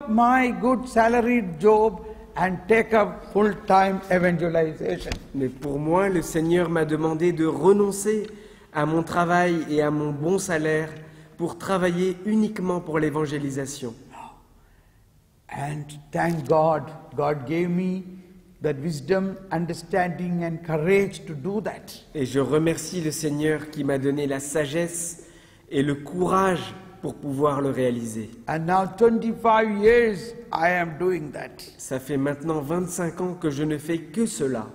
my good salaried job and take up full-time evangelization. Mais pour moi, le Seigneur m'a demandé de renoncer à mon travail et à mon bon salaire pour travailler uniquement pour l'évangélisation. And thank God, God gave me that wisdom, understanding and courage to do that. Et je remercie le Seigneur qui m'a donné la sagesse et le courage pour pouvoir le réaliser. And now 25 years I am doing that. Ça fait maintenant 25 ans que je ne fais que cela.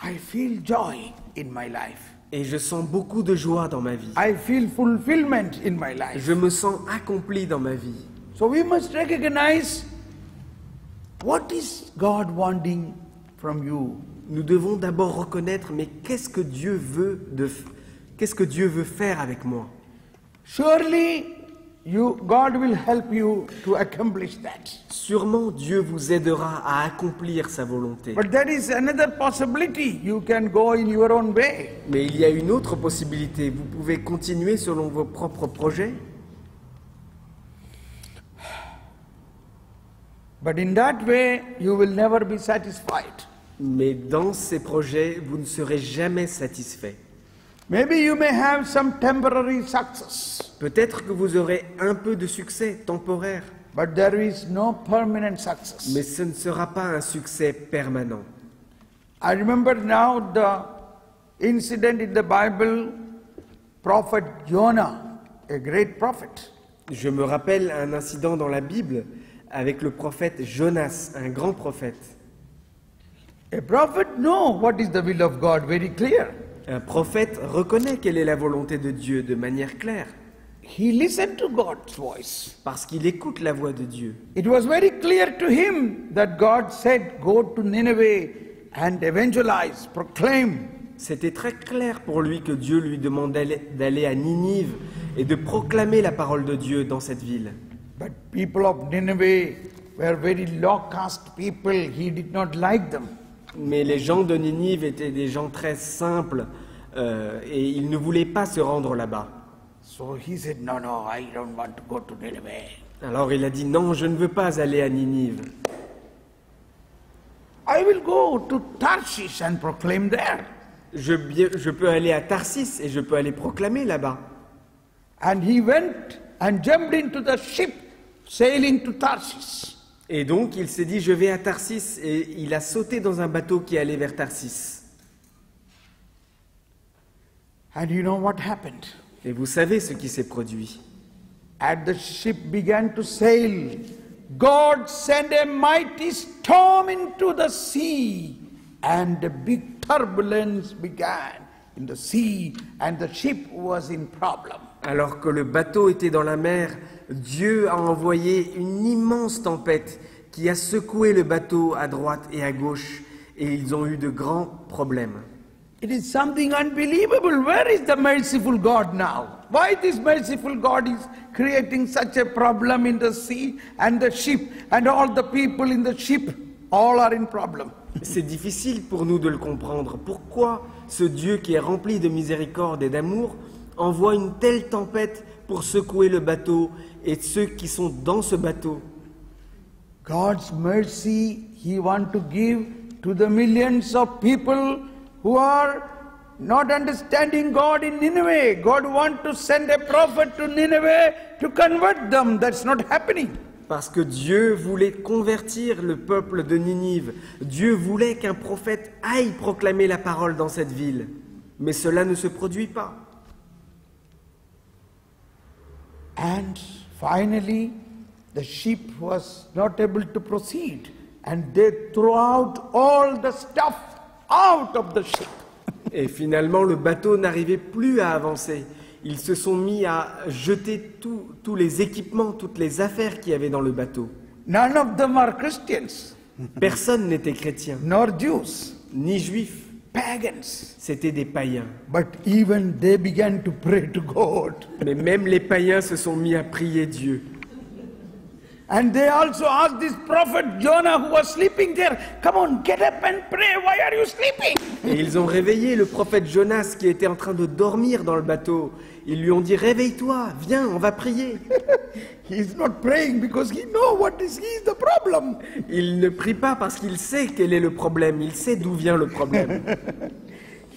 I feel joy in my life. Et je sens beaucoup de joie dans ma vie. I feel fulfillment in my life. Je me sens accompli dans ma vie. So we must recognize what is God wanting from you. Nous devons d'abord reconnaître, mais qu'est-ce que Dieu veut faire avec moi? Surely God will help you to accomplish that. Sûrement Dieu vous aidera à accomplir sa volonté. But there is another possibility. You can go in your own way. Mais il y a une autre possibilité. Vous pouvez continuer selon vos propres projets. But in that way, you will never be satisfied. Mais dans ces projets, vous ne serez jamais satisfait. Maybe you may have some temporary success. Peut-être que vous aurez un peu de succès temporaire. But there is no permanent success. Mais ce ne sera pas un succès permanent. I remember now the incident in the Bible, prophet Jonah, a great prophet. Je me rappelle un incident dans la Bible avec le prophète Jonas, un grand prophète. A prophet knows what is the will of God very clear. Un prophète reconnaît quelle est la volonté de Dieu de manière claire. He listened to God's voice. Parce qu'il écoute la voix de Dieu. It was very clear to him that God said, go to Nineveh and evangelize, proclaim. C'était très clair pour lui que Dieu lui demandait d'aller à Ninive et de proclamer la parole de Dieu dans cette ville. But people of Nineveh were very low-caste people. He did not like them. Mais les gens de Ninive étaient des gens très simples et ils ne voulaient pas se rendre là-bas. So he said, no, I don't want to go to Nineveh. Alors il a dit, non, je ne veux pas aller à Ninive. I will go to Tarshish and proclaim there. Je peux aller à Tarsis et je peux aller proclamer là-bas. And he went and jumped into the ship sailing to Tarshish. Et donc il s'est dit, je vais à Tarsis, et il a sauté dans un bateau qui allait vers Tarsis. And you know what happened? Et vous savez ce qui s'est produit. As the ship began to sail, God sent a mighty storm into the sea, and a big turbulence began in the sea, and the ship was in problem. Alors que le bateau était dans la mer, Dieu a envoyé une immense tempête qui a secoué le bateau à droite et à gauche, et ils ont eu de grands problèmes. It is something unbelievable. Where is the merciful God now? Why this merciful God is creating such a problem in the sea and the ship, and all the people in the ship, all are in problem. C'est difficile pour nous de le comprendre. Pourquoi ce Dieu qui est rempli de miséricorde et d'amour envoie une telle tempête pour secouer le bateau et ceux qui sont dans ce bateau? God's mercy He wants to give to the millions of people who are not understanding God in Nineveh. God wants to send a prophet to Nineveh to convert them. That's not happening. Parce que Dieu voulait convertir le peuple de Ninive. Dieu voulait qu'un prophète aille proclamer la parole dans cette ville. Mais cela ne se produit pas. And finally, the ship was not able to proceed. And they threw out all the stuff out of the ship. Et finalement, le bateau n'arrivait plus à avancer. Ils se sont mis à jeter tous les équipements, toutes les affaires qu'il y avait dans le bateau. None of them are Christians, Personne n'était chrétien, nor Jews, ni juif. pagans. C'était des païens. But even they began to pray to God. Mais même les païens se sont mis à prier Dieu. And they also asked this prophet Jonah who was sleeping there, come on, get up and pray, why are you sleeping? Et ils ont réveillé le prophète Jonas qui était en train de dormir dans le bateau. Ils lui ont dit, réveille-toi, viens, on va prier. He is not praying because he knows he is the problem. Il ne prie pas parce qu'il sait quel est le problème, il sait d'où vient le problème.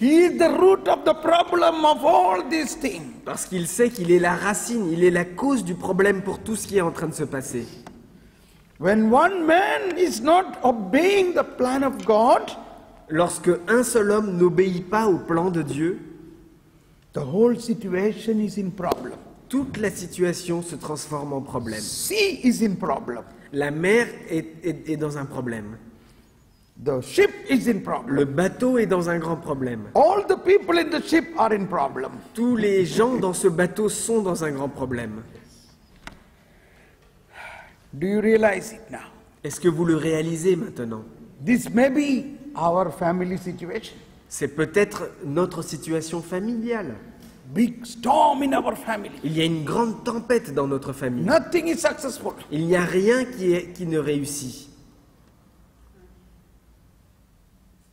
He is the root of the problem of all these things. Parce qu'il sait qu'il est la racine, il est la cause du problème pour tout ce qui est en train de se passer. When one man is not obeying the plan of God, Lorsque un seul homme n'obéit pas au plan de Dieu, the whole situation is in problem. toute la situation se transforme en problème. Sea is in problem. La mer est dans un problème. The ship is in problem. Le bateau est dans un grand problème. All the people in the ship are in problem. Tous les gens dans ce bateau sont dans un grand problème. Do you realize it now? Est-ce que vous le réalisez maintenant? This may be our family situation. C'est peut-être notre situation familiale. Big storm in our family. Il y a une grande tempête dans notre famille. Nothing is successful. Il n'y a rien qui ne réussit.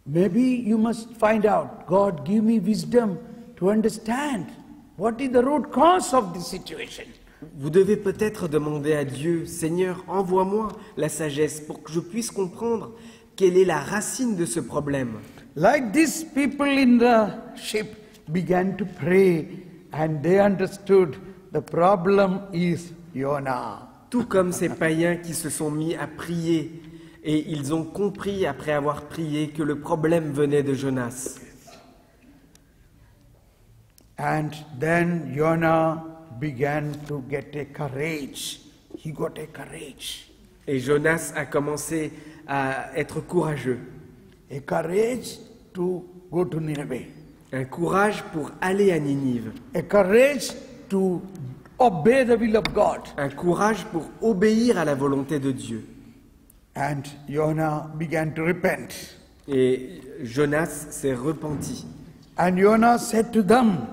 Maybe you must find out, God, give me wisdom to understand what is the root cause of this situation. Vous devez peut-être demander à Dieu, Seigneur, envoie-moi la sagesse pour que je puisse comprendre quelle est la racine de ce problème. Like these people in the ship began to pray and they understood the problem is Jonah. Tout comme ces païens qui se sont mis à prier et ils ont compris après avoir prié que le problème venait de Jonas. And then Jonah began to get a courage. He got a courage. Et Jonas a commencé à être courageux. A courage to go to Nineveh. Un courage pour aller à Ninive. A courage to obey the will of God. Un courage pour obéir à la volonté de Dieu. And Jonah began to repent. Et Jonas s'est repenti. And Jonah said to them,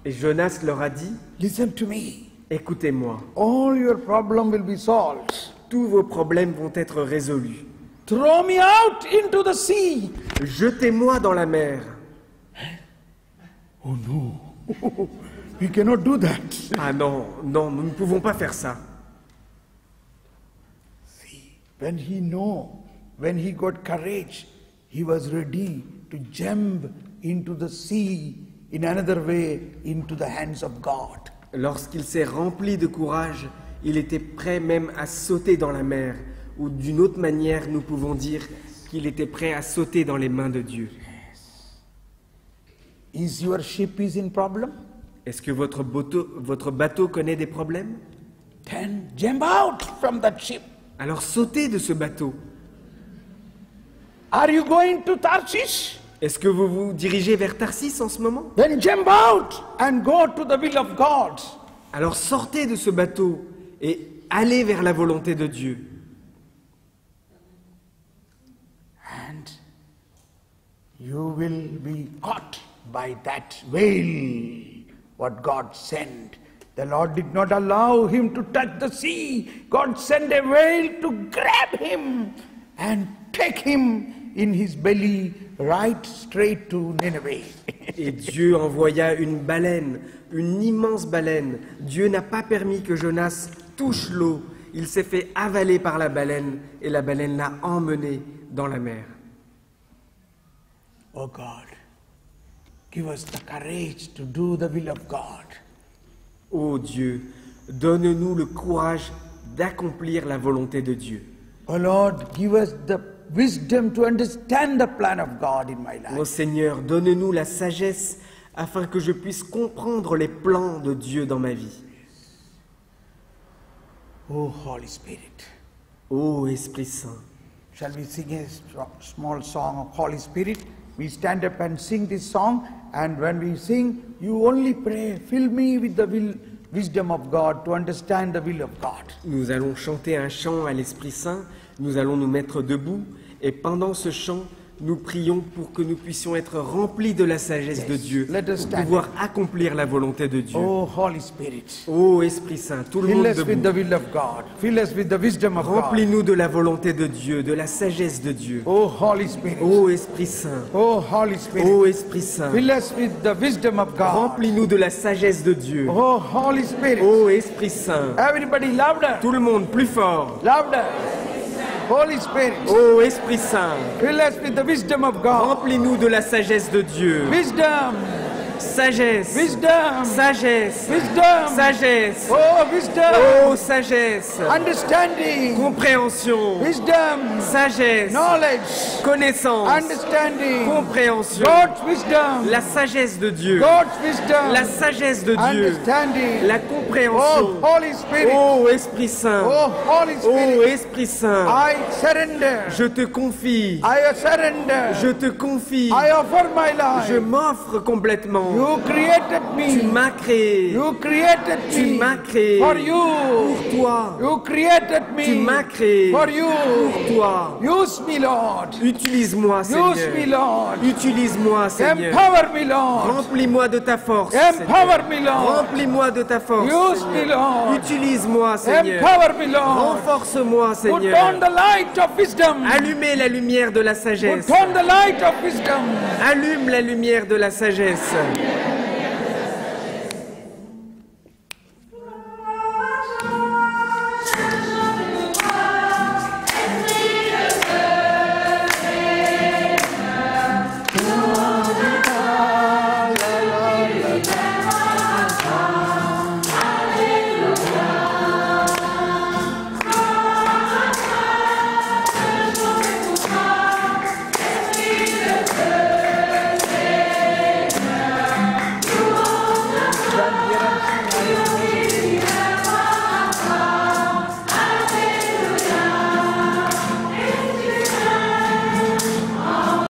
Et Jonas leur a dit, listen to me. écoutez-moi, All your problem will be solved. tous vos problèmes vont être résolus. Throw me out into the sea. Jetez-moi dans la mer. Oh no, we cannot do that. Ah non, non, nous ne pouvons pas faire ça. See, when he got courage, he was ready to jump into the sea in another way into the hands of God. Lorsqu'il s'est rempli de courage, il était prêt même à sauter dans la mer. Ou d'une autre manière, nous pouvons dire qu'il était prêt à sauter dans les mains de Dieu. Is your ship is in problem? Est-ce que votre bateau connaît des problèmes? Then jump out from that ship. Alors sautez de ce bateau. Are you going to Tarshish? Est-ce que vous vous dirigez vers Tarsis en ce moment? Then jump out and go to the will of God. Alors sortez de ce bateau et allez vers la volonté de Dieu. And you will be caught by that whale, what God sent. The Lord did not allow him to touch the sea. God sent a whale to grab him and take him in his belly right straight to Nineveh. Et Dieu envoya une baleine, une immense baleine. Dieu n'a pas permis que Jonas touche l'eau. Il s'est fait avaler par la baleine et la baleine l'a emmené dans la mer. Oh God, give us the courage to do the will of God. Ô Dieu, donne-nous le courage d'accomplir la volonté de Dieu. Oh Lord, give us the wisdom to understand the plan of God in my life. Ô Seigneur, donne-nous la sagesse afin que je puisse comprendre les plans de Dieu dans ma vie. Oh Holy Spirit, Ô Esprit Saint, shall we sing a small song of Holy Spirit? We stand up and sing this song, and when we sing, you only pray, fill me with the wisdom of God to understand the will of God. nous allons chanter un chant à l'Esprit Saint, nous allons nous mettre debout, et pendant ce chant, nous prions pour que nous puissions être remplis de la sagesse de Dieu, Let us stand. pouvoir accomplir la volonté de Dieu. Oh, Holy Spirit, Ô Esprit Saint, tout le fill monde us with debout. the will of God. Fill us with the wisdom of God. Remplis-nous de la volonté de Dieu, de la sagesse de Dieu. Oh, Holy Spirit. Ô Esprit Saint, Oh, Holy Spirit. ô Esprit Saint, Fill us with the wisdom of God. remplis-nous de la sagesse de Dieu. Oh, Holy Spirit. Ô Esprit Saint, Everybody louder. tout le monde plus fort. Louder. Holy Spirit. Ô Esprit Saint, Fill us with the wisdom of God. remplis-nous de la sagesse de Dieu. Wisdom. Sagesse, Wisdom. sagesse, Wisdom. sagesse. Oh, wisdom. Oh, sagesse, Understanding. compréhension, Wisdom. sagesse, Knowledge. connaissance, Understanding. compréhension, God's wisdom. la sagesse de Dieu, God's wisdom. la sagesse de Dieu, Understanding. la Oh, compréhension. Holy Spirit. Oh, Esprit Saint, Oh, Holy oh, Spirit. Esprit Saint, I surrender. je te confie, I surrender. je te confie, I offer my je life. m'offre complètement. You created Tu me. m'as créé, You created tu me m'as créé for you. pour toi, You created tu me m'as créé for you. pour toi. Use me, Lord. Utilise-moi, Use me, Seigneur. Lord. Utilise-moi, Seigneur. Empower me, Lord. Remplis-moi de ta force. Empower Seigneur. me, Lord. Remplis-moi de ta force. Use me, Seigneur. Lord. Utilise-moi, Seigneur. Empower me, Lord. Renforce-moi, Put Seigneur. on the light of wisdom. Allumez la lumière de la sagesse. Put on the light of wisdom. Allume la lumière de la sagesse.